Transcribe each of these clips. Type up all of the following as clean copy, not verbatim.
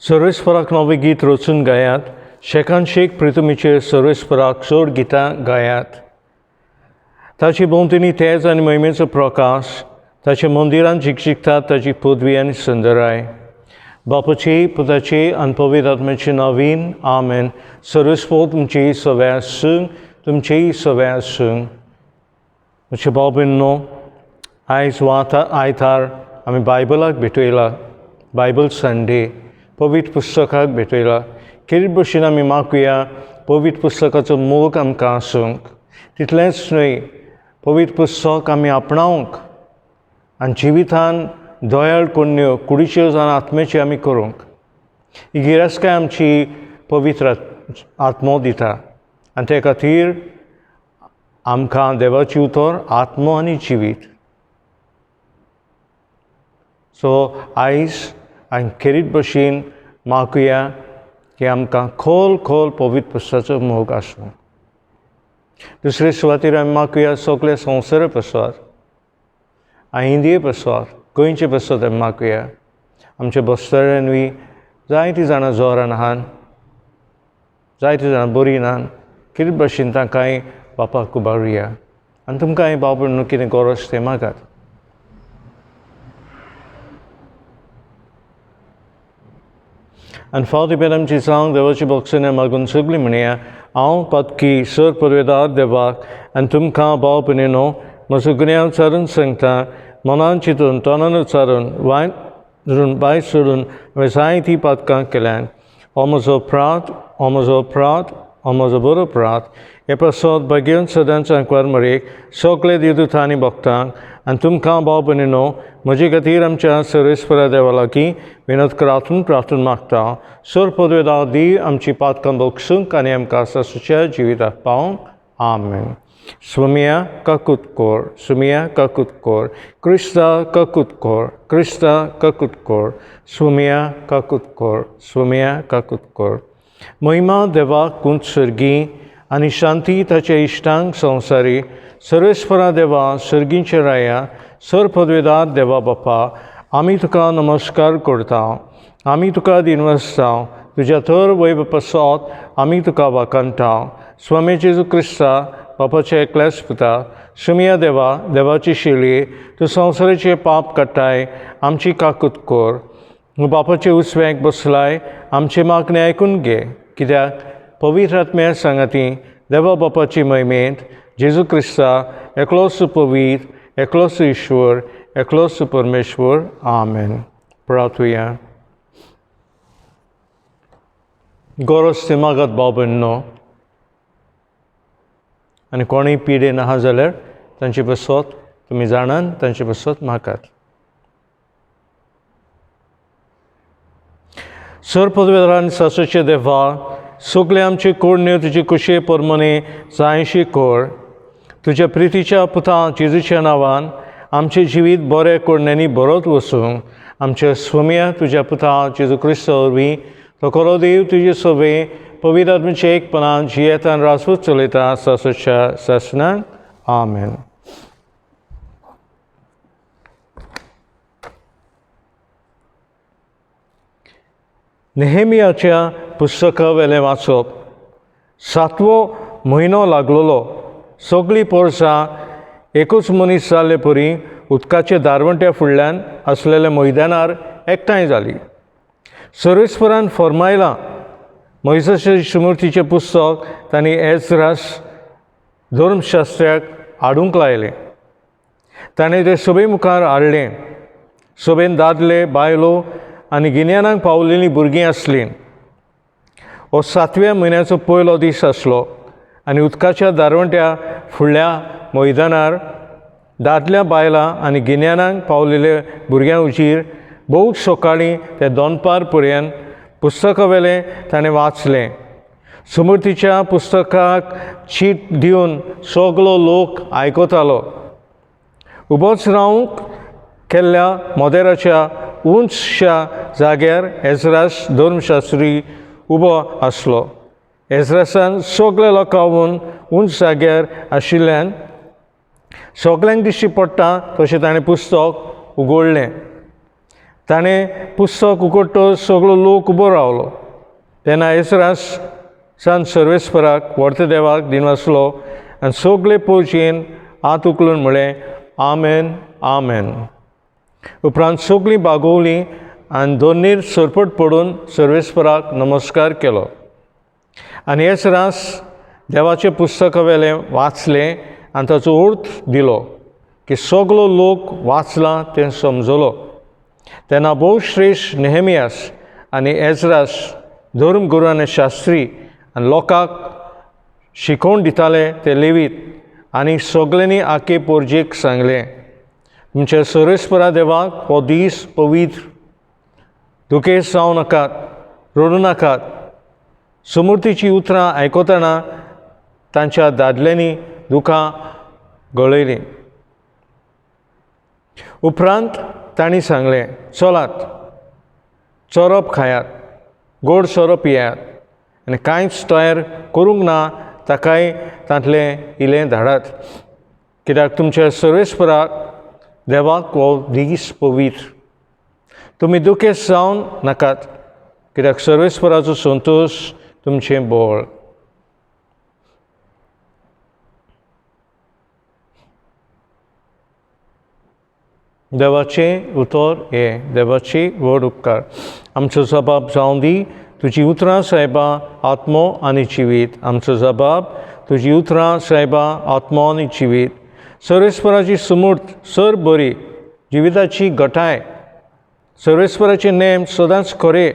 सर्वेस्पराक नवे गीत रचून गायात. शेकांशेक प्रितमीचेर सर्वेस्पराक चड गितां गायात. ताची भोंवतणी तेज आनी महिमेचो प्रकाश, ताच्या मंदिरान झिकझिकतात ताची पदवी आनी सुंदराय. बापाचे, पुताचे आनी पवित्र आत्म्याचे नांवान आमेन. सर्वेस्पर तुमचे सव्या आसूं, तुमचेय सव्या आसूं. म्हजे भाव भयणो, आयज आयतार आमी बायबलाक भेटयला. बायबल संडे पवित्र पुस्तकाक भेटयला. कितें भशेन आमी मागुया पवित्र पुस्तकाचो मोग आमकां आसूंक. तितलेंच न्हय, पवित्र पुस्तक आमी आपणावंक आनी जिवितान दोयाळ पुण्य कुडीच्यो जावन आत्म्याची आमी करूंक. ही गिरास्काय आमची पवित्र आत्मो दिता आनी ते खातीर आमकां देवाची उतर आत्मो आनी जिवीत. सो आयज हांवें खेरीत भशेन मागुया की आमकां खोल खोल पवित्र पुस्तकाचो मोग आसूं. दुसरे सुवातेर आमी मागुया सगळे संवसारा पासत आनी इंडिये पासत गोंयचे पासत आमी मागुया. आमच्या बस्तोऱ्यांनी जायतीं जाणां जोरान आहात, जायतीं जाणां बरीं नात. कितें भशेन तांकांय बापाक उबारुया आनी तुमकांय भाव भयणो कितें गरज तें मागात. आनी फावटी पेर आमची सांग देवाची बक्षिणे मागून सगळीं म्हणया, हांव पातकी सर पदवेदार देवाक आनी तुमकां भाव भयणीनो म्हजो गुन्यांव विचारून सांगता. मनान चिंतून तोंडान विचारून वायट भायर सोडून हांवें जायतीं पातकां केल्यान. हो म्हजो अपराध, हो म्हजो अपराध, हो म्हजो बरो अपराध. हे पासत बेगीन सदांच अंकवारमरेक सगळे देवदूतां आनी भक्तांक आनी तुमकां भाव भयणीनो म्हजे खातीर आमच्या सर्वेस्परा देवा लागीं विनत करातून प्रार्थना मागता. सर पदवेदार देव आमची पातकां बक्षूंक आनी आमकां सासूच्या जिविताक पावंक. आमेन. स्वमिया काकुतकोर, स्वमिया काकुतकोर, क्रिस्ता काकुतकोर, क्रिस्ता काकुतकोर, स्वमिया काकुतकोर, स्वमिया काकुतकोर. महिमा देवाक कुंत सर्गी आनी शांती ताच्या इश्टांक संवसारी. सर्वेस्परा देवा सर्गींचे राया, सर पदवेदार देवा बापा, आमी तुका नमस्कार करता, आमी तुका दिनवसता. तुज्या थर वैभ पासत आमी तुका वाखाणटा. स्वामी जेजू क्रिस्ता बापाचे एकल्याच पुता, सुमिया देवा देवाची शेळये, तूं संवसाराचे पाप काडटाय, आमची काकूत कोर. बापाचे उसव्याक बसलाय, आमचे मागणे आयकून घे. कित्याक पवित्र आत्म्या सांगाती देवा बापाची महिमेंत जेजू क्रिस्ता एकलोच पवित्र, एकलोच ईश्वर, एकलोच परमेश्वर. आमेन. प्रार्थुया. गरज ते मागात भाव भयणो आनी कोणूय पिडेन आहा जाल्यार तांचे पासत तुमी जाणान तांचे पासत मागात. सर पदवेदार सासूचे देवा, सगळे आमचे कोडण्यो तुजे कुशे परमणे जायशी कोर. तुज्या प्रितीच्या पुता जेजूच्या नांवान आमचें जिवीत बरें कोडण्यांनी बरोत वसूंक. आमच्या स्वमिया तुज्या पुता जेजू क्रिस्ता वरवीं तो खरो देव तुजे सवे पवित्र आत्म्याचे एकपणान जियेतान रासवत चलयता सासूच्या शासनान. आमेन. नेहेमियाच्या पुस्तका वेलें वाचप. 7वो म्हयनो लागलोलो. सगळीं पोरसां एकूच मनीस जाल्ले परी उदकाच्या दारवंट्या फुडल्यान आसलेल्या मैदानार एकठांय जालीं. सर्वेस्परान फर्मायलां. मोइसेसाचे स्मृतीचें पुस्तक तांणी एज्रास धर्मशास्त्राक हाडूंक लायलें. ताणें तें सभे मुखार हाडलें. सभेन दादले, बायलो आनी गिन्यानाक पावलेलीं भुरगीं आसलीं. हो 7व्या म्हयन्याचो पयलो दीस आसलो आनी उदकाच्या दारवंट्या फुडल्या मैदानार दादल्या बायलां आनी गिन्यानाक पावलेल्या भुरग्यां उजीर भोव सकाळीं ते दोनपार पर्यंत पुस्तकावेलें ताणें वाचलें. स्मृतीच्या पुस्तकाक चीट दिवन सगळो लोक आयकतालो. उबोच रावंक केल्ल्या मोदेराच्या उंचशा जाग्यार एज्रास धर्मशास्त्री उबो आसलो. एज्रासान सगळे लोकांवून उंच जाग्यार आशिल्ल्यान सगळ्यांक दिश्टी पडटा तशें ताणें पुस्तक उगडलें. ताणें पुस्तक उगडटो सगळो लोक उबो रावलो. तेन्ना एसरास सान सर्वेस्पराक व्हडल्या देवाक दिन वाचलो आनी सगळे पोरचेन हात उखलून म्हळें, आमेन, आमेन. उपरांत सगळीं बागोवलीं आनी दोनीर सरपट पडून सर्वेस्पराक नमस्कार केलो. आनी एसरास देवाचें पुस्तका वेलें वाचलें आनी ताचो अर्थ दिलो की सगळो लोक वाचला तें समजलो. तेन्ना भोव श्रेश्ठ नेहमियास आनी एजरास धर्मगुरू आनी शास्त्री आनी लोकांक शिकोवन दिताले ते लेवीत आनी सगळ्यांनी आखे पोरजेक सांगलें, तुमच्या सर्वेस्परा देवाक हो दीस पवित्र. दुखेस जावं नाकात, रडूं नाकात. समृद्धीची उतरां आयकतना तांच्या दादल्यांनी दुखां गळयलीं. उपरांत तांणी सांगलें, चलात, चोरप खायात, गोड सोरो पियात आनी कांयच तयार करूंक ना ताकाय तांतलें इलें धाडात, कित्याक तुमच्या सर्वेस्पराक देवाक हो दीस पवित्र. तुमी दुखेस जावन नाकात, कित्याक सर्वेस्पराचो संतोश तुमचें बोळ. देवाचें उतर हें, देवाची व्हड उपकार. आमचो जबाब जावं दी, तुजी उतरां सायबा आत्मो आनी जिवीत. आमचो जबाब, तुजी उतरां सायबा आत्मो आनी जिवीत. सर्वेस्पराची समूर्त सर बरी, जिविताची घटाय, सर्वेस्पराचे नेम सदांच खरे,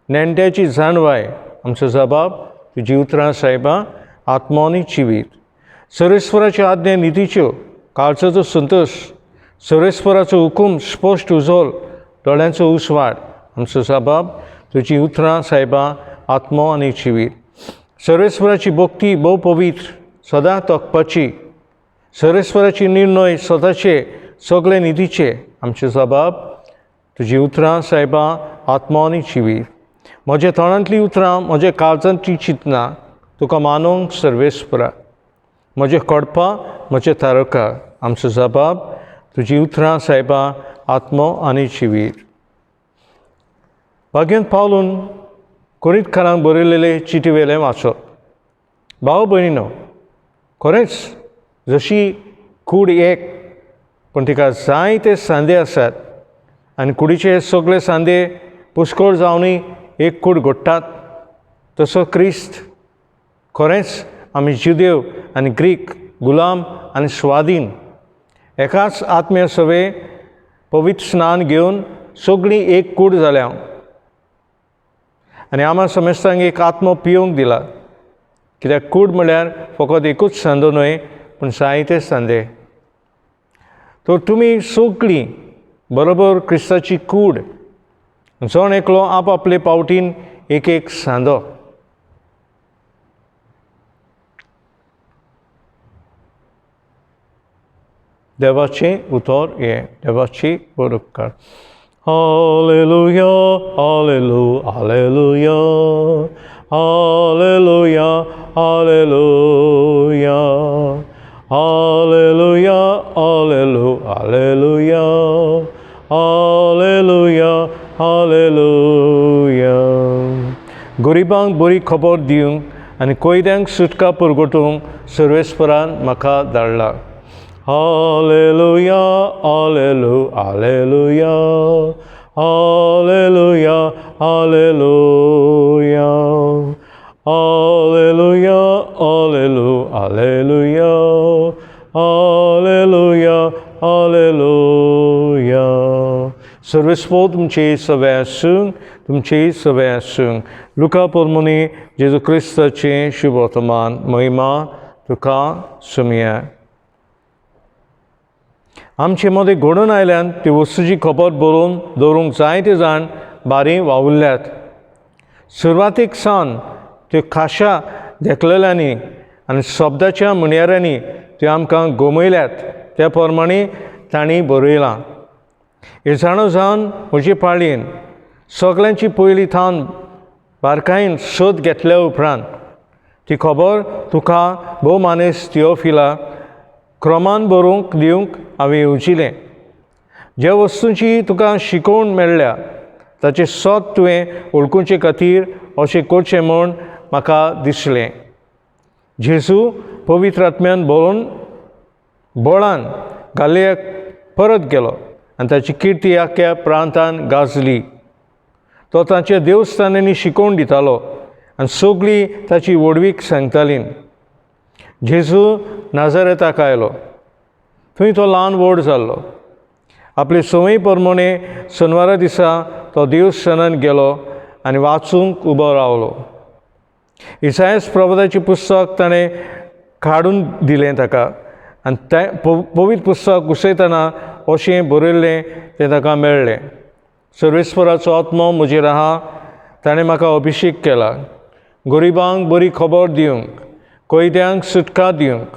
नेणट्याची जाणवाय. आमचो जबाब, तुजी उतरां सायबा आत्मो आनी जिवीत. सर्वेस्पराच्यो आज्ञा नितीच्यो, काळजाचो संतोश, सर्वेस्पराचो हुकूम स्पश्ट उजोल, दोळ्यांचो उसवाड. आमचो जबाब, तुजी उतरां सायबा आत्मो आनी जिवीत. सर्वेस्पराची भक्ती भोव पवित्र, सदां तोखपाची. सर्वेस्पराची निर्णय सदांचे, सगळे नितीचे. आमचो जबाब, तुजी उतरां सायबा आत्मो आनी जिवीत. म्हज्या तोंडांतलीं उतरां, म्हज्या काळजांतलीं चिंतनां तुका मानूंक सर्वेस्परा. म्हजे कडपां, म्हजे तारकां. आमचो जबाब, तुजी उतरां सायबा आत्मो आनी जिवीत. भाग्यंत पावलून कोरींतकारांक बरयलेले चिटी वेलें वाचप. भाव भयणीनो, खरेंच जशी कूड एक, पूण तिका जायते सांदे आसात आनी कुडीचे सगळे सांदे पुश्कळ जावनय एक कूड घडटात, तसो क्रिस्त खरेंच आमी जुदेव आनी ग्रीक, गुलाम आनी स्वाधीन एकाच आत्म्या सवे पवित्र स्नान घेवन सगळीं एक कूड जाल्या आनी आम्हा समेस्तांक एक आत्मो पिवंक दिला. कित्याक कूड म्हळ्यार फकत एकूच सांदो न्हय, पूण जायते सांदे. तर तुमी सगळीं बरोबर क्रिस्ताची कूड, जण एकलो आपआपले पावटीन एक एक सांदो. देवाचें उतर हें, देवाची बड उपकार. Hallelujah, hallelujah, hallelujah, hallelujah, hallelujah, hallelujah, hallelujah, hallelujah, hallelujah. गरिबांक बरी खबर दिवंक आनी कोयद्यांक सुटका परगटूंक सर्वेस्परान म्हाका धाडला. Hallelujah, hallelujah, hallelujah, hallelujah, hallelujah, hallelujah, hallelujah, hallelujah, hallelujah. सर्वेस्पो तुमचे सवे आसूं, तुमचे सवे आसूं. लुका पोरमुनी जेजू क्रिस्ताचें शुभ वर्तमान. महिमा तुका सुमया. आमचे मदें घडून आयल्यान ती वस्तूची खबर बरोवन दवरूंक जायते जाण बारी वावुरल्यात. सुरवातेक सावन त्यो खाशा देखलेल्यांनी आनी शब्दाच्या म्हणयाऱ्यांनी त्यो आमकां गोमयल्यात, त्या प्रमाणे तांणी बरयलां. हे जाणो जावन म्हजे पाळयेन सगळ्यांची पयली थावन बारकायेन सोद घेतल्या उपरांत ती खबर तुका भोव मानेस्त थियोफिला क्रमान बरोवंक दिवंक हांवें येवजिलें. ज्या वस्तूंची तुका शिकोवन मेळ्ळ्या ताचे सोत तुवें वळखुचे खातीर अशें करचें म्हूण म्हाका दिसलें. जेजू पवित्र आत्म्यान बोळान गालियाक परत गेलो आनी ताची किर्ती आख्या प्रांतान गाजली. तो तांच्या देवस्थानांनी शिकोवन दितालो आनी सगळीं ताची व्हडवीक सांगतालीं. जेजू नाजारेताक आयलो. थंय तो ल्हान व्हड जाल्लो. आपले संवय प्रमाणे शेनवारा दिसा तो देवस्थानान गेलो आनी वाचूंक उबो रावलो. इसायास प्रवादाचें पुस्तक ताणें काडून दिलें ताका आनी तें पवित्र पुस्तक घुसयतना अशें बरयल्लें तें ताका मेळ्ळें. सर्वेस्पराचो आत्मो म्हजेर आहा. ताणें म्हाका अभिशेक केला गरिबांक बरी खबर दिवंक, कैद्यांक सुटका दिवंक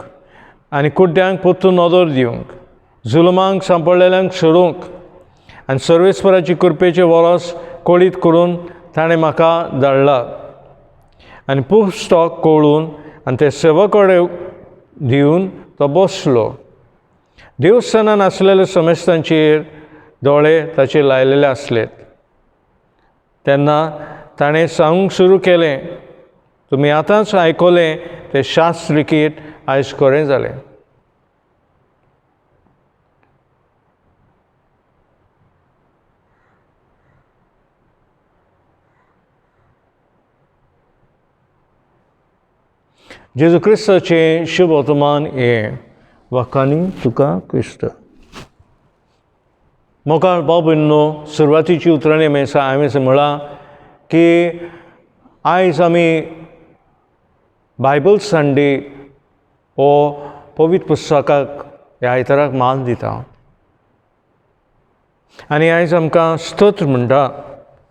आनी कुड्ड्यांक परतून नदर दिवंक, जुलमांक सांपडलेल्यांक सोडूंक आनी सर्वेस्पराची कृपेचें वरस कळीत करून ताणें म्हाका धाडला. आनी पुस्तक कळून आनी ते सेवकाकडे दिवन तो बसलो. देवस्थानान आसलेल्या समेस्तांचेर दोळे ताचेर लायलेले आसलेत. तेन्ना ताणें सांगूंक सुरू केलें, तुमी आतांच आयकलें तें शास्त्र लेगीत आयज खरें जालें. जेजू क्रिस्ताचें शुभ वर्तमान हें वाकांनी तुका क्रिस्त. मोगाळ भाव भयणींनो, सुरवातीची उतरां हांवें म्हळां की आयज आमी बायबल संडे हो पवित्र पुस्तकाक ह्या आयताराक मान दिता. आनी आयज आमकां स्तोत्र म्हणटा.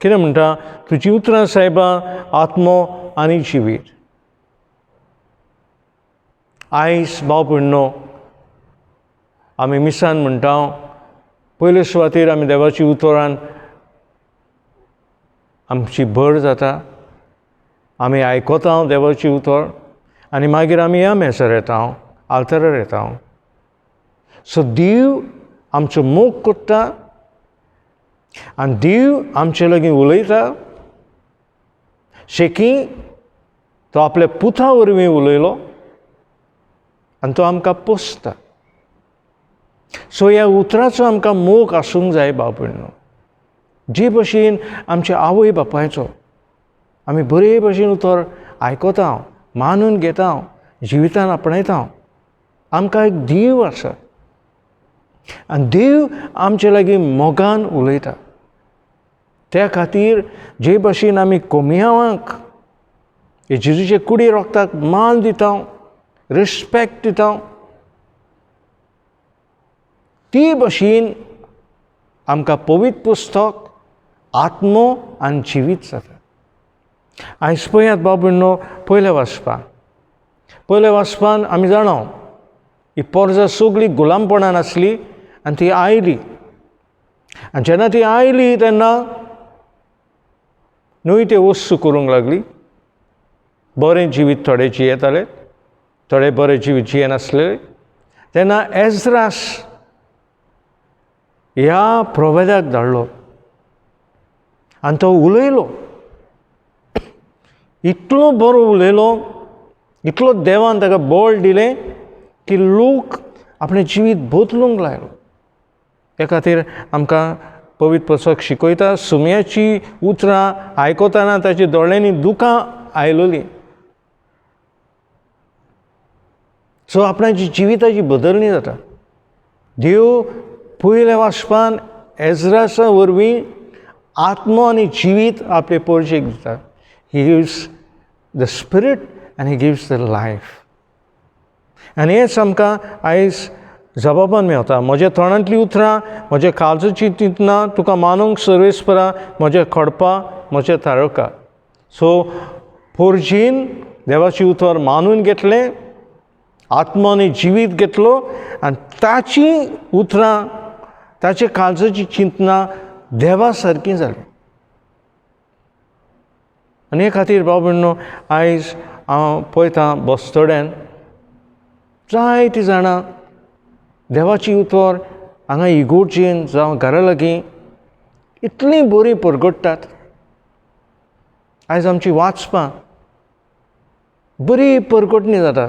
कितें म्हणटा? तुजी उतरां सायबा आत्मो आनी जिवीत. आयज भाव भयणींनो, आमी मिसान म्हणटा पयले सुवातेर आमी देवाची उतरान आमची भर जाता. आमी आयकता देवाची उतर आनी मागीर आमी ह्या मेसार येता, आल्तारार येता. सो देव आमचो मोग करता आनी देव आमचे लागीं उलयता. शेकी तो आपल्या पुता वरवीं उलयलो आनी तो आमकां पोसता. सो ह्या उतराचो आमकां मोग आसूंक जाय भाव भयणींनो. जे भशेन आमच्या आवय बापायचो आमी बरे भशेन उतर आयकता, मानून घेता, जिवितान आपणायता. आमकां एक देव आसा आनी देव आमचे लागीं मोगान उलयता. त्या खातीर जे भशेन आमी कोमयावांक जेजूचे कुडी रोगताक मान दिता, रिस्पेक्ट दिता, ती भशेन आमकां पवित्र पुस्तक आत्मो आनी जिवीत जाता. आयज पळयात भाव भयणींनो, पयल्या वाचपान आमी जाणा ही पोरजां सगळीं गुलामपणान आसली आनी ती आयली. आनी जेन्ना ती आयली तेन्ना न्हय ते वस्तू करूंक लागली. बरें जिवीत थोडे जियेताले, थोडे बरें जिवीत जियेनासले. तेन्ना एज्रास ह्या प्रोवेदाक धाडलो आनी तो उलयलो. इतलो बरो उलयलो, इतलो देवान ताका बळ दिलें की लोक आपणें जिवीत बदलूंक लायलो. त्या खातीर आमकां पवित्र पुस्तक शिकयता. सुमयाची उतरां आयकतना ताच्या दोळ्यांनी दुकां आयलोलीं. सो आपणाची जिविताची बदलणी जाता. देव पयल्या वाचपान एज्रासा वरवीं आत्मो आनी जिवीत आपले पोरशेक दिता. ही गिव्स द स्पिरीट आनी ही गिव्स द लायफ. आनी हेंच आमकां आयज जबाबान मेवता. म्हज्या तोंडांतलीं उतरां, म्हज्या काळजाची चिंतनां तुका मानूंक सर्वेस्परा, म्हज्या खडपा, म्हज्या तारका. सो पोरजीन देवाची उतर मानून घेतलें, आत्मो आनी जिवीत घेतलो आनी ताची उतरां, ताचे काळजाची चिंतनां देवा सारकीं जालीं. आनी हे खातीर भाव भयणींनो, आयज हांव पळयतां बस्तोड्यान जायतीं जाणां देवाची उतर हांगा इगोर्जीन जावं घरा लागीं इतलीं बरीं परगडटात. आयज आमची वाचपां बरी परगडणी जाता.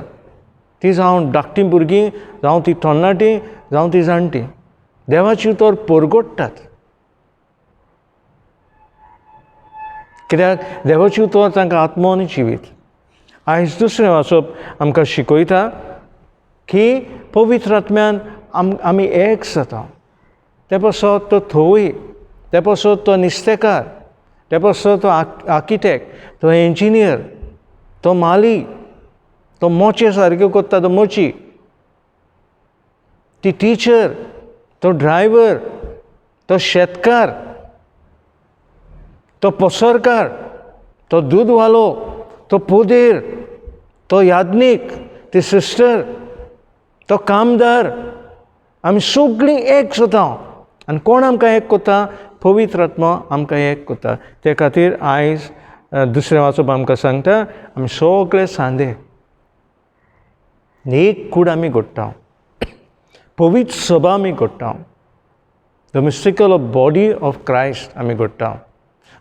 ती जावं धाकटीं भुरगीं, जावं ती तरणाटीं, जावं ती जाणटीं, देवाची उतर परगडटात. कित्याक देवाची उतर तांकां आत्मो आनी जिवीत. आयज दुसरें वाचप आमकां शिकयता की पवित्र आत्म्यान आमी एक जाता. ते पासत तो थोवी, ते पासत तो नुस्तेकार, ते पासत तो आर्किटेक्ट, तो इंजिनियर, तो माली, तो मोचे सारके करता तो मोची, ती टिचर, तो ड्रायव्हर, तो शेतकार, तो पसरकार, तो दूदवालो, तो पोदेर, तो याज्ञीक, ती सिस्टर, तो कामदार, आमी सगळीं एक जाता. आनी कोण आमकां एक करता? पवित्र आत्मा आमकां एक करता. ते खातीर आयज दुसरें वाचप आमकां सांगता आमी सगळे सांदे एक कूड आमी घडटा. पवित्र सभा आमी घडटा. The mystical body of Christ आमी घडटा.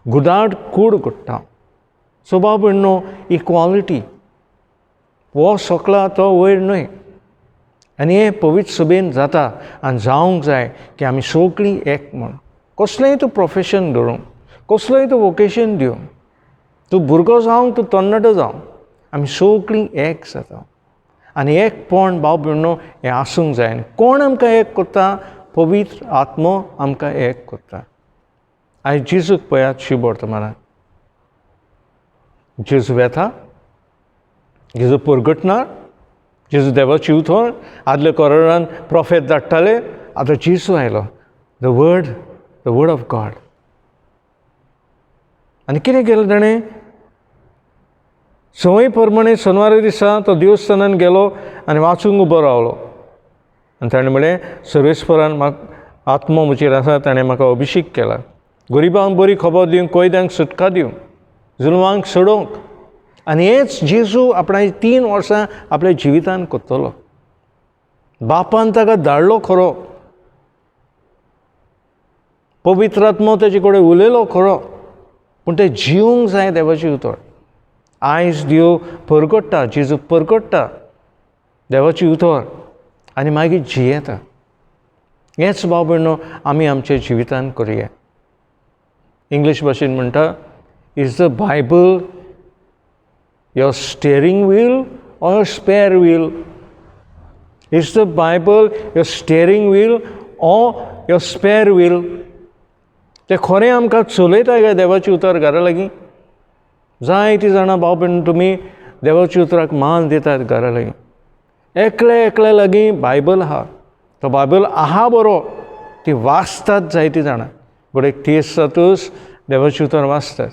गुदाड कूड घडटा. सभा म्हणून इक्वॉलिटी हो सकला तो वयर न्हय. आनी हे पवित्र सभेन जाता आनी जावंक जाय की आमी सगळीं एक म्हूण. कसलेंय तूं प्रोफेशन धरूं, कसलोय तूं वोकेशन दिवं, तूं भुरगो जावं तूं तरणाटो जावं, आमी सगळीं एक जाता. आनी एकपण भाव भयणो हें आसूंक जाय. कोण आमकां एक करता? पवित्र आत्मो आमकां एक करता. आयज जेजूक पळयात शुभ वर्तमानांत. जेजू येता, जेजू परगटणार, जेजू देवाची उतर. आदल्या कोरांत प्रॉफेट धाडटाले, आतां जेजू आयलो. The word of God. आनी कितें केलें ताणें? संवय प्रमाणे शेनवारा दिसा तो देवस्थानान गेलो आनी वाचूंक उबो रावलो. आनी ताणें म्हणलें, सर्वेस्परान म्हाका आत्मो म्हजेर आसा, ताणें म्हाका अभिशेक केला. गरिबांक बरी खबर दिवंक, कोयद्यांक सुटका दिवंक, जुलमांक सोडोवंक. आनी हेच जेजू आपणाची 3 वर्सां आपल्या जिवितान करतलो. बापान ताका धाडलो खरो, पवित्र आत्मो तेजे कडेन उलयलो खरो, पूण तें जिवंक जाय देवाची उतर. आयज देव परगडटा, जेजू परगडटा देवाची उतर आनी मागीर जियेता. हेच भाव भयणो आमी आमच्या जिवितान करुया. इंग्लीश भाशेन म्हणटा, is the Bible your steering wheel or your spare wheel? Is the Bible your steering wheel or your spare wheel? ते खरें आमकां चलयता काय देवाची उतर घरा लागीं? जायतीं जाणां भाव भयण तुमी देवाची उतराक मान दितात घरा लागीं. एकल्या लागीं बायबल आहा. तो बायबल आहा बरो, ती वाचतात जायतीं जाणां. बट एक 30 दिसातूच देवाची उतर वाचतात,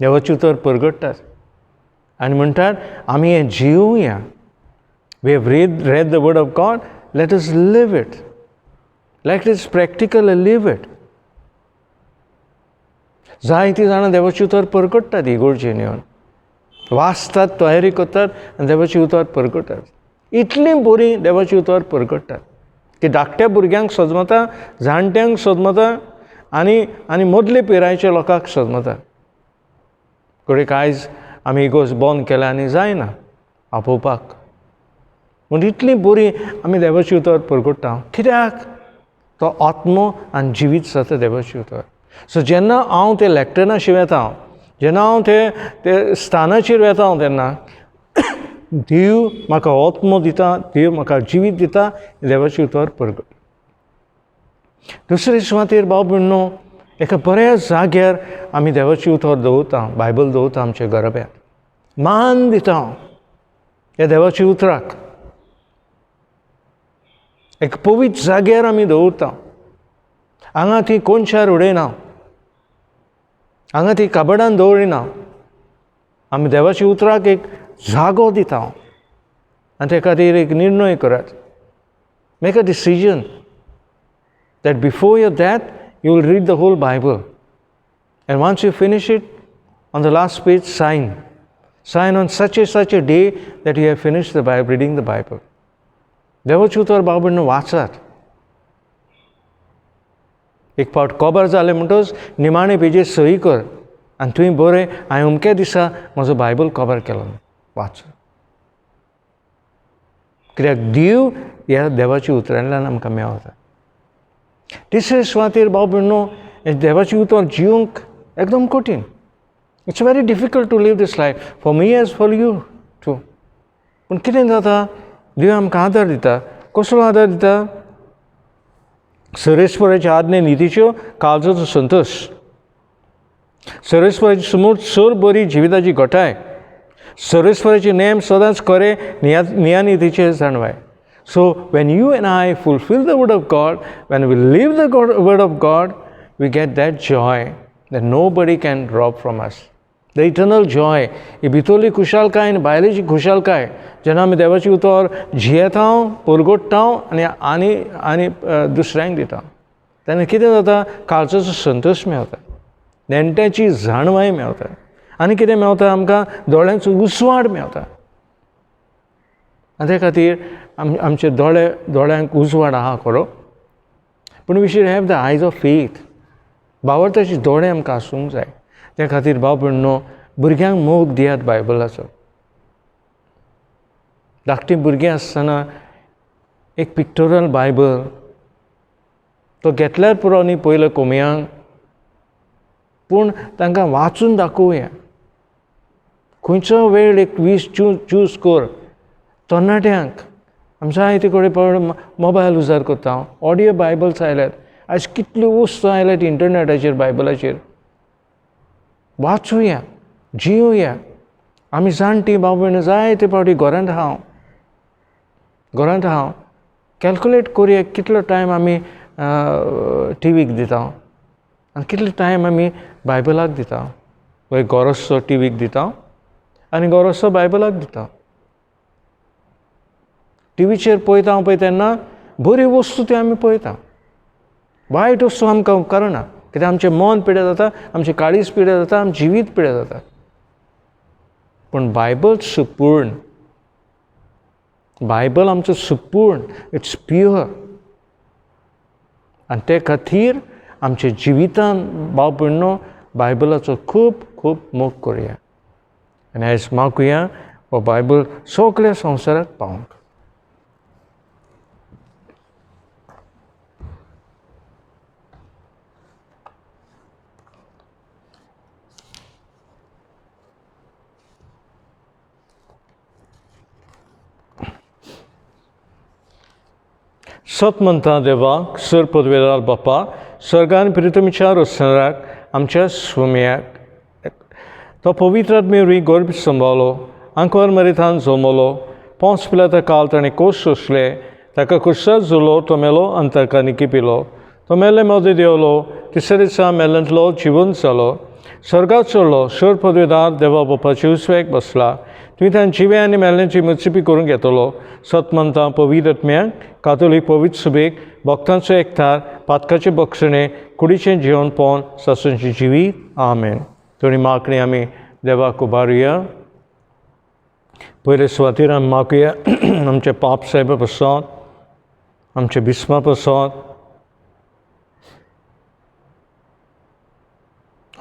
देवाची उतर परगडटात आनी म्हणटात आमी हें जिवुया. We have read the word of God, let us live it. Let us practically live it. जायतीं जाणां देवाची उतर परगडटात इगोर्जेन येवन, वाचतात, तयारी करतात आनी देवाची उतर परगडटात. इतलीं बरीं देवाची उतर परगडटात की धाकट्या भुरग्यांक सजमता, जाणट्यांक सजमता आनी मदले पिरायेच्या लोकांक सजमता. कडेक आयज आमी इगोज बंद केल्या आनी जायना आपोवपाक. पूण इतलीं बरीं आमी देवाची उतर परगडटा. कित्याक? तो आत्मो आनी जिवीत जाता देवाची उतर. सो जेन्ना हांव ते लॅक्टनाचेर वेता, जेन्ना हांव ते स्थानाचेर वेता, तेन्ना देव म्हाका आत्मो दिता, देव म्हाका जिवीत दिता, देवाची उतर परगड. दुसरे सुवातेर भाव भयणो, एका बऱ्या जाग्यार आमी देवाची उतर दवरता, बायबल दवरता आमच्या घराब्यात. मान दिता ह्या देवाची उतराक. एक पवित्र जाग्यार आमी दवरता. हांगा ती कोनशार उडयना, हांगा ती काबडान दवरिना. आमी देवाची उतराक एक जागो दिता आनी ते खातीर एक निर्णय करात. Make a decision that before your death you will read the whole Bible, and once you finish it, on the last page sign on such a day that you have finished the Bible, reading the Bible. देवाची उतर भाव भयणो वाचात. एक फावट खबर जालें म्हणटच निमाणे पेजेर सही कर आनी तुवें बरें हांवें अमक्या दिसा म्हजो बायबल कवर केलो वाच. कित्याक देव ह्या देवाची उतरांतल्यान आमकां मेळटा. तिसरे सुवातेर भाव भयणो, देवाची उतर जिवंक एकदम कठीण. It's very difficult to leave this life for me as for you too. पूण कितें जाता, देव आमकां आदार दिता. कसलो आदार दिता? सर्वेस्पराच्या आज्ञा नितीच्यो काळजाचो संतोश. सर्वेस्पराचे समोर चड बरी जिविताची घटाय. सर्वेस्पराचे नेम सदांच खरे नियानितीचे जाणवाय. So when you and I fulfill the word of God, when we live the word of God, we get that joy that nobody can rob from us. The eternal joy. ही भितरली खुशालकाय आनी भायलीची खुशालकाय जेन्ना आमी देवाची उतर जियेता, परगट्टा आनी दुसऱ्यांक दिता, तेन्ना कितें जाता? काळजाचो संतोश मेळटा, नेणट्याची जाणवाय मेळटा, आनी कितें मेळटा आमकां? दोळ्यांचो उसवाड मेळटा. आनी ते खातीर आमचे दोळ्यांक उजवाड आहा खरो, पूण वी शूड हॅव द आयज ऑफ फेथ. भावार्थाचे दोळे आमकां आसूंक जाय. त्या खातीर भाव भयणो, भुरग्यांक मोग दियात बायबलाचो. धाकटीं भुरगीं आसतना एक पिक्टोरियल बायबल तो घेतल्यार पुरो न्ही पयलो कोमयांक, पूण तांकां वाचून दाखोवया. खंयचो वेळ एक 20 चूज कर. तरणाट्यांक आमी जाय ते कडेन मोबायल उजार करता. ऑडियो बायबल्स आयल्यात. आयज कितल्यो वस्तू आयल्यात इंटरनेटाचेर बायबलाचेर. वाचुया, जियोया. आमी जाणटी भाव भयण जाय ते फावटी घरांत हांव कॅल्कुलेट करुया कितलो टायम आमी टीव्हीक दिता आनी कितलो टायम आमी बायबलाक दिता. वा गरजसो टीव्हीक दिता आनी गरजसो बायबलाक दिता. टीव्हीचेर पळयता पळय तेन्ना बरी वस्तू त्यो आमी पळयता, वायट वस्तू आमकां उपकारना. कित्याक आमचें मन पिड्यार जाता, आमचें काळीज पिड्यार जाता, आमचें जिवीत पिड्यार जाता. पूण बायबल सुपूर्ण, बायबल आमचो सुपूर्ण, इट्स प्युअर. आनी ते खातीर आमच्या जिवितान भाव भयणो बायबलाचो खूब खूब मोग करुया. आनी आयज मागुया हो बायबल सगळ्या संवसाराक पावंक. सत म्हणटा देवाक, सर पदवेदार बापा, स्वर्गान प्रितमीच्या रोसनाराक आमच्या स्वाम्याक तो पवित्र आत्मे गर्भ सांबाळलो, आंकवार मरितान जल्मलो, पोंस पिलाता काल ताणें कोस सोंसले, ताका कुर्सार झुलो, तो मेलो आनी ताका निकी पिलो. तो मेल्ले मदे देंवलो, तिसऱ्या दिसा मेल्यांतलो जिवंत जालो, स्वर्गाक चडलो, सर पदवेदार देवा बापाचे उजव्याक बसला. तुवें तांचे जिवे आनी मेल्ल्यांची मुत्सुबी करून घेतलो. सत म्हणटा पवित्र आत्म्याक, कातोलीक पवित्र सभेक, भक्तांचो एकठार, पातकाचे बक्षणे, कुडीचें जेवण पावन सासूंची जिवीत. आमेन. थोडी मागणी आमी देवाक उबारुया. पयले सुवातेर आमी मागुया आमचे पाप साहेबा पासत, आमचे बिस्मा पासत,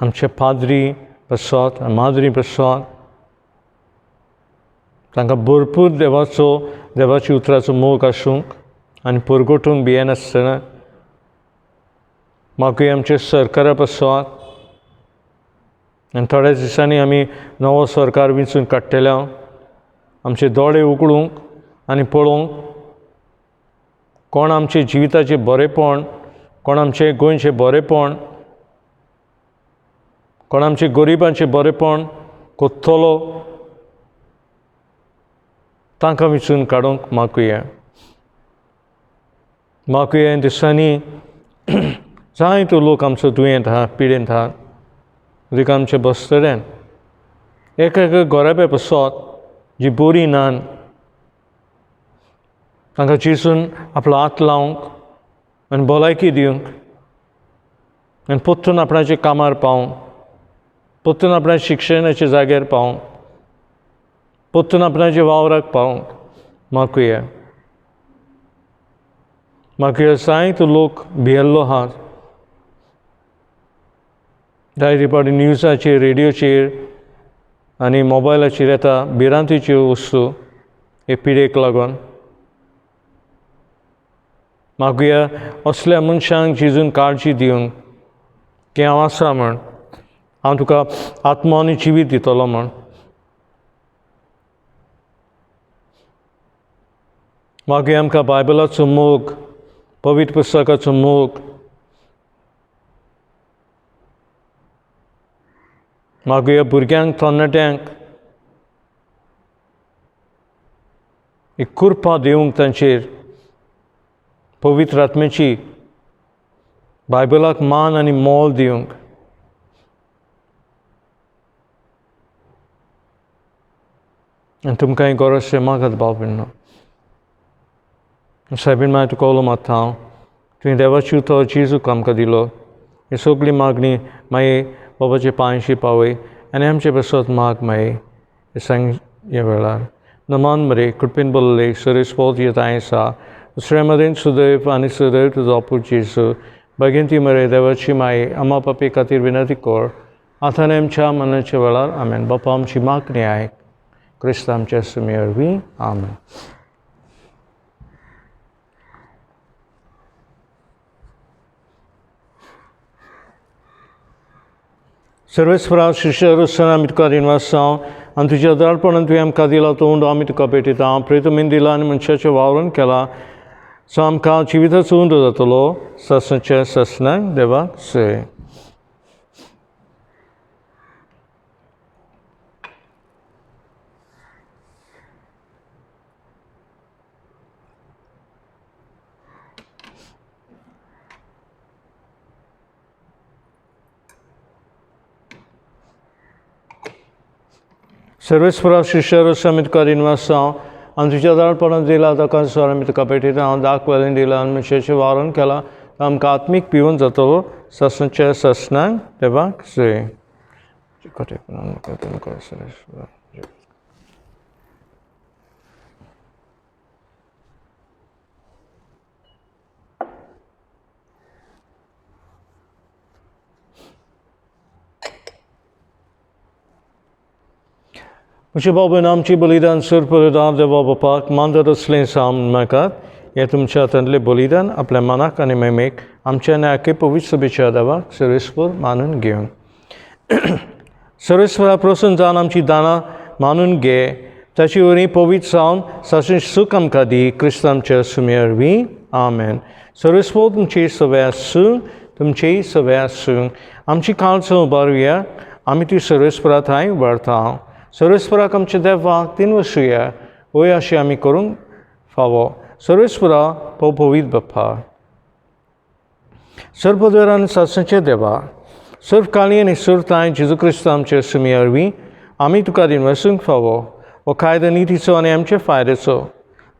आमचे पाद्री पासत, माद्री पासत, तांकां भरपूर देवाची उतराचो मोग आसूंक आनी परगटूंक भियेन आसतना. मागुया आमचे सरकारा पासत, आनी थोड्याच दिसांनी आमी नवो सरकार वेंचून काडटले. आमचे दोळे उगडूंक आनी पळोवंक कोण आमचे जिविताचें बरेंपण, कोण आमचें गोंयचें बरेंपण, कोण आमचे गरिबांचें बरेंपण कोत्तलो, तांकां वेंचून काडूंक मागुया. मागुया ह्या दिसांनी जायतो लोक आमचो दुयेंत आहा, पिडेंत आहा. देखून आमच्या बस्तोऱ्यान एका गोराब्या पासत जी बरी नान, तांकां चिसून आपलो हात लावंक आनी भलायकी दिवंक आनी परतून आपणाच्या कामार पावंक, परतून आपणा शिक्षणाच्या जाग्यार पावंक, परतून आपणाच्या वावराक पावंक मागुया. मागुया जायतो लोक भियेल्लो आहा जायते फावटी न्यूजाचेर रेडिओचेर आनी मोबायलाचेर येता भिरांतीच्यो वस्तू हे पिडेक लागून म्हाका असल्या मनशांक जेजून काळजी दिवंक की हांव आसा म्हण हांव तुका आत्मा आनी जिवीत दितलो म्हण म्हाका आमकां बायबलाचो मोग पवित्र पुस्तकाचो मोग म्हाका भुरग्यांक तरणाट्यांक एक कृपा दिवंक तांचेर पवित्र आत्म्याची बायबलाक मान आनी मोल दिवंक आनी तुमकांय गरज तें मागत भाव भयणो सायबीन मागीर तुका उलो मागता हांव तुवें देवाची तो जेजूक आमकां दिलो ही सगळी मागणी मागीर बाबाचे पांयशी पावय आनी आमचे बसत माग मागीर हे सांग ह्या वेळार नमान मरे कृपेन बोलले सरेस्पोत येताय सा दुसऱ्या मदेन सुदैव आनी सुदैव तुजो आपूण जेजू बेगीन ती मरे देवाची माई अम्मा पापी खातीर विनंती कर आतां आमच्या मनाच्या वेळार आमेन बापा आमची मागणी आयक क्रिस्त आमच्या सुमी वरवीं आमेन सर्वेस्परा शिष्यरुसान आमी तुका दिनवासांव आनी तुज्या दळपणान तुवें आमकां दिला तोंड आमी तुका भेटयता प्रेतमीन दिला आनी मनशाचें वावरण केलां सो आमकां जिविताचो उंड जातलो ससनाच्या ससनाक देवाक सय सर्वेस्परा शिष्यरुसान आमी तुका दिनवासांव आनी तुज्या दळपणान दिला ताका सर आमी तुका भेटयता हांव दाखवेलें दिलां आनी मनशाचें वावरण केलां आमकां आत्मीक पिवून जातलो ससनाच्या ससनाक देवाक सय म्हजे बाबा आमची बलिदान सुरपरदार देवा बापाक मानदार असलें साम नाकात हें तुमच्या हातांतलें बलिदान आपल्या मनाक आनी मेमेक आमच्या न्याके पवित्र सभेच्या देवाक सर्वेस्पर मानून घेवंक सर्वेस्परा प्रसन्न जावन आमची दानां मानून घे ताची वरी पवित्र जावन सासून सूख आमकां दी क्रिस्त आमच्या सुमे वरवीं आमेन सर्वेस्पर तुमची सवय आसूं तुमचेय सवय आसूं आमची काळजां उबारुया आमी ती सर्वेस्परा थंय व्हरता सर्वेस्पराक आमच्या देवाक तीन वसूया वय अशें आमी करूंक फावो सर्वेस्परा पवित्र बाप्पा सर्वपदर आनी सासणेचे देवा सर्व काळी आनी सर्व ताय जेजू क्रिस्त आमच्या सुमी वरवीं आमी तुका दिन वसूंक फावो हो कायदो नितीचो आनी आमच्या फायद्याचो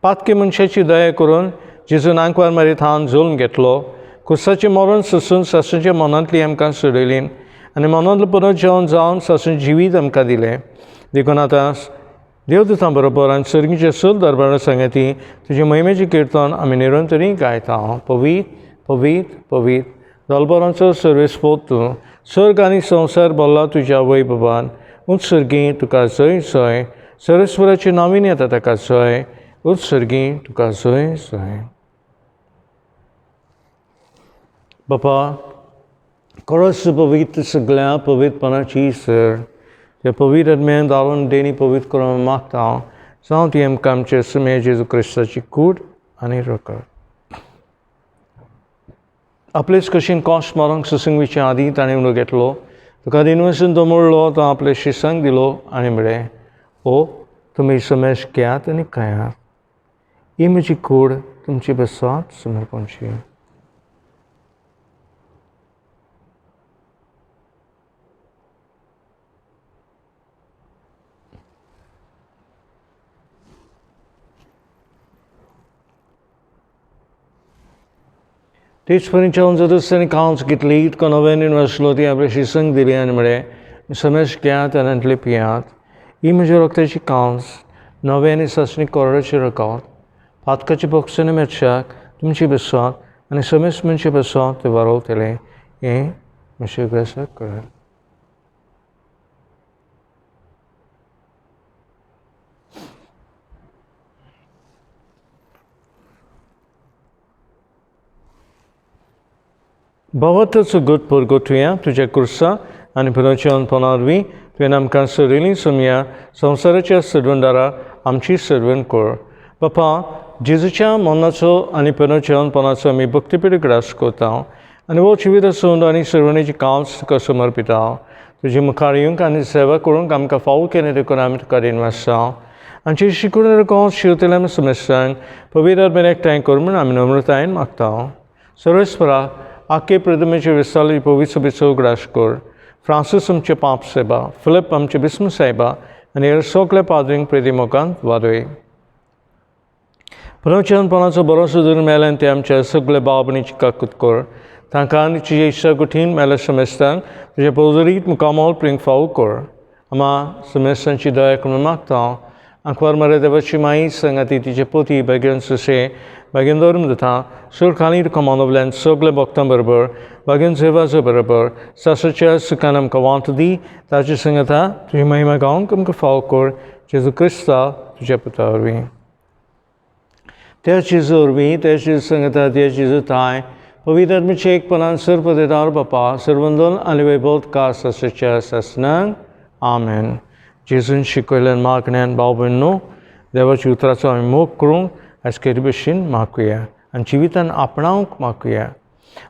पातके मनशाची दया करून जेजून आंकवार मारीत हांव जोडून घेतलो कुसाचें मरण सोसून सासणेच्या मनांतली आमकां सोडयली आनी मनांतलो परत जेवण जावन सासणें जिवीत आमकां दिलें देखून आतां देवदूतां बरोबर आनी सर्गीच्या सगळ्या दरबारा सांगती तुजे महिमेचें कीर्तन आमी निरंतरी गायता पवित्र पवित्र पवित्र दलबरांचो सर्वेस्पोत तूं सर्ग आनी संवसार भरला तुज्या वैभवान उत्सर्गी तुका जय जय सर्वेस्वराची नावीन येता ताका जय उत्सर्गी तुका जय जय बापा खरोच पवित्र सगळ्या पवित्रपणाची सर त्या पवित्र आत्म्यान दाळून देणी पवित्र करून मागता हांव जावं ती आमकां आमचे सुमे जेजू क्रिस्ताची कूड आनी रोखड आपलेच कशीन कॉस्ट मारूंक सुसंगीचे आदीं ताणें उलो घेतलो तुका दिनवसून दमळलो तो आपल्या शिसांक दिलो आनी म्हळें ओ तुमी समेश घेयात आनी खायात ही म्हजी कूड तुमची बसात समर्पणची तेच पर्यंत जेवण जाता कांच घेतली इतको नव्यान वाचलो ती आपल्या शिसंक दिली आनी म्हळें समेश घेयात आनी आंतले पियात ही म्हज्या रोगताची कांच नव्यान सासणी कोरडाची रकावत पातकाच्या बॉक्सांनी मेरशाक तुमची बसात आनी समेश मनशे बसात ते वारोवतले हें मातशें ग्रेसाक कळ्ळें Bawata sugut purgotuya tuja kursa आणि पुनर्चन पुनर्वी तुवें आमकां सरिली सुमया संवसाराच्या सडवंदारा आमची सडवण कर बापा जेजूच्या मनाचो आनी पुनर्चनपणाचो आमी भक्तीपीठ ग्रास करता आनी वो जिवीत सोंद आनी सडवणीची कावस तुका समर्पिता तुजी मुखार येवंक आनी सेवा करूंक आमकां फावो केलें देखून आमी तुका दिनवासता आमची शिकून कौस शिवतले आमी समस्यांक पवित्र आत्मेन एकठांय कर म्हूण आमी नम्रतायेन मागता सर्वेस्परा आख्खे प्रथमेचे विस्तारली पवित्र सभेचो ग्रास कर फ्रांसीस आमचे पाप साहेबा फिलिप आमचे बिस्म साहेबा आनी हेर सगल्या पाद्रींक प्रेदी मोगांत वादय पुनर्चनपणाचो बरोसो धरून मेल्यान ते आमच्या सगळे भाव भयणीची काकूत कर तांकां आनी तुजे इश्टा गुठीन मेल्या समस्तांक तुजे पौजरीत मुकामोल प्रिंक फावो कर आमा समस्यांची दया करून मागता आंकवार मरे देवाची माई संगाती तिचे पोती बेगीन सुशे बेगीन धर्म दिता सूर खाली कमांदवल्यान सगळे भक्तां बरोबर बेगीन सेवाचे बरोबर सासच्या सुखान आमकां वांट दी ताची संगता तुजी महिमा गावंक आमकां फावो कर जेजू क्रिस्ता तुज्या पुता वरवीं त्या जेजू वरवीं त्या जेजू संगता त्या जेजू ताय पवित्र आत्मेचे एकपणान सर्वपदेदार बापा सर्वंदोल आनी वैभव का सासच्या सासनांक आमेन जेजून शिकयल्यान मागण्यान भाव भयणो देवाच्या उतराचो आमी मोग करूंक आयज केरी भशेन मागुया आनी जिवितान आपणावंक मागुया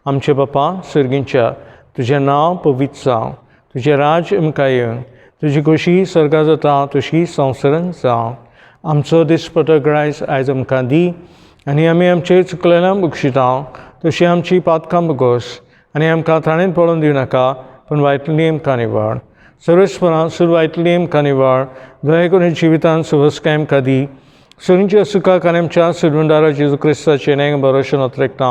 आमचे बापा सर्गींच्या तुजें नांव पवित्र जावं तुजें राज आमकां येवं तुजी खोशी सर्गा जाता तशी संवसारान जावं आमचो दिसपटो आयज आमकां दी आनी आमी आमचे चुकलेल्यांक बक्षिता तशी आमची पातकां बगोस आनी आमकां ताणेन पडोवन दिवं नाका पूण वायटली आमकां निवाड सर्वेस्परां सुरवायतली आमकां निवाड दया करून जिवितान सुवस्काय आमकां दी सुरींच्या सुखाक आनी आमच्या सुरवंदारा जेजू क्रिस्ताचें नेंग भरोशेन उतरेकता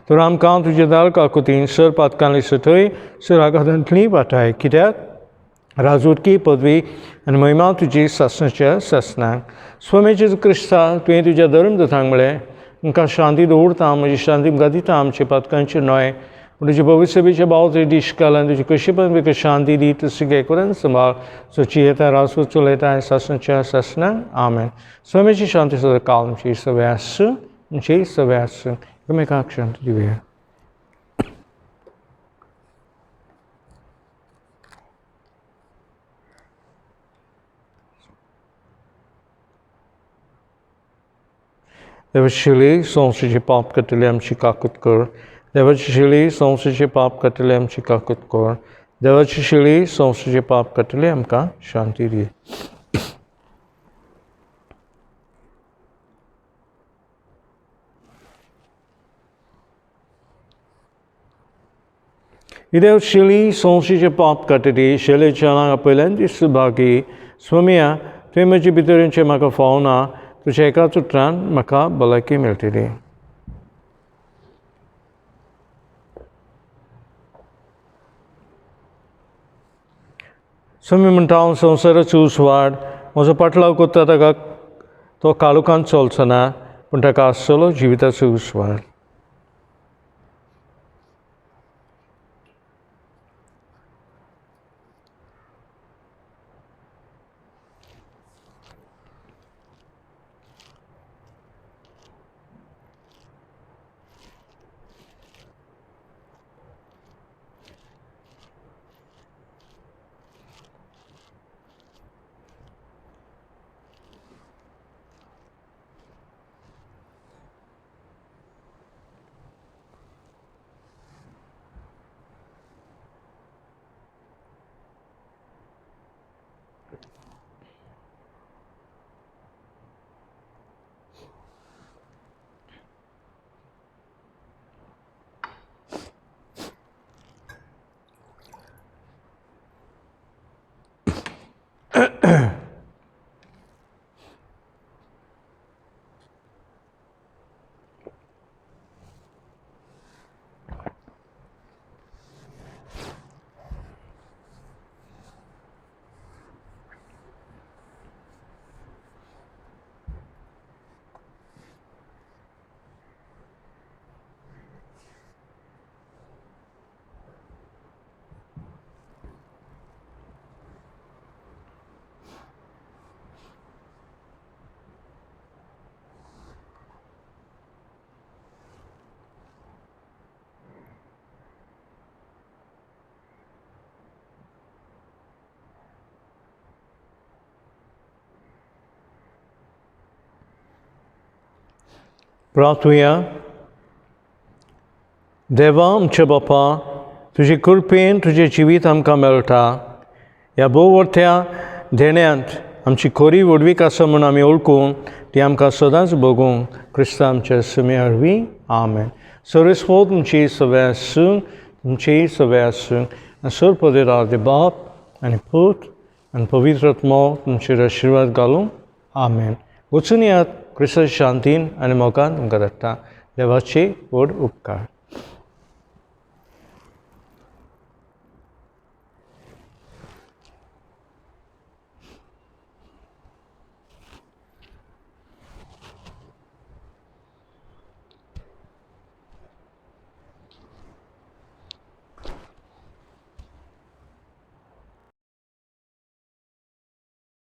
तर आमकां तुजे दाल काकुतीन सर पातकांतली सथय सुरागांतली वाटाय कित्याक राजवटकी पदवी आनी महिमा तुजी सासणाच्या सासनाक स्वमे जेजू क्रिस्ता तुवें तुज्या धर्म दोतांक म्हळें आमकां शांती दवरता म्हजी शांती आमकां दिता आमच्या पातकांचेर न्हय पूण तुजे भविसभेच्या भाव तुजे दिश्कालान तुजी कशी पण म्हाका शांती दी तशी घे करून सांबाळ सोची येता रासो चलयता सासणाच्या सासनाक आमेन स्वमेची शांती सुद्दां काल आमची सवय आसूं आमची सवय आसूं एकामेकांक शांती दिवया देवाशिली संवसाराची पाप कटली आमची काकूत कर देवाची शिळी संवसाराचे पाप कटले आमची काकूत कर देवाची शिळी संवसाराचे पाप कटले आमकां शांती दी देव शिळी संवसाराचे पाप कटली शेलेच्या आपयल्यान दीस भागी स्वमिया तुवें म्हजे भितरचे म्हाका फावना तुज्या एकाच उतरान म्हाका भलायकी मेळटली समी म्हणटा हांव संवसाराचो उसवाड म्हजो पाटलाव करता ताका तो काळोखांत चलचो ना पूण ताका आसतलो जिविताचो उसवाड प्रार्थुया. देवा आमचे बापा, तुजे कृपेन तुजें जिवीत आमकां मेळटा. ह्या भोववर्त्या देण्यांत आमची खरी वडवीक आसा म्हूण आमी ओळखून ती आमकां सदांच भोगूंक क्रिस्ता आमचे सुमे हरवी. आमेन. सर्वेस्पो तुमची सवय आसूं, तुमची सवय आसूं. सर पदेदार दे बाप आनी पूत आनी पवित्र आत्मा तुमचेर आशिर्वाद घालूं. आमेन. वचून यात क्रिस्ताच्या शांतीन आनी मोगान तुमकां धाडटा. देवाची व्हड उपकार.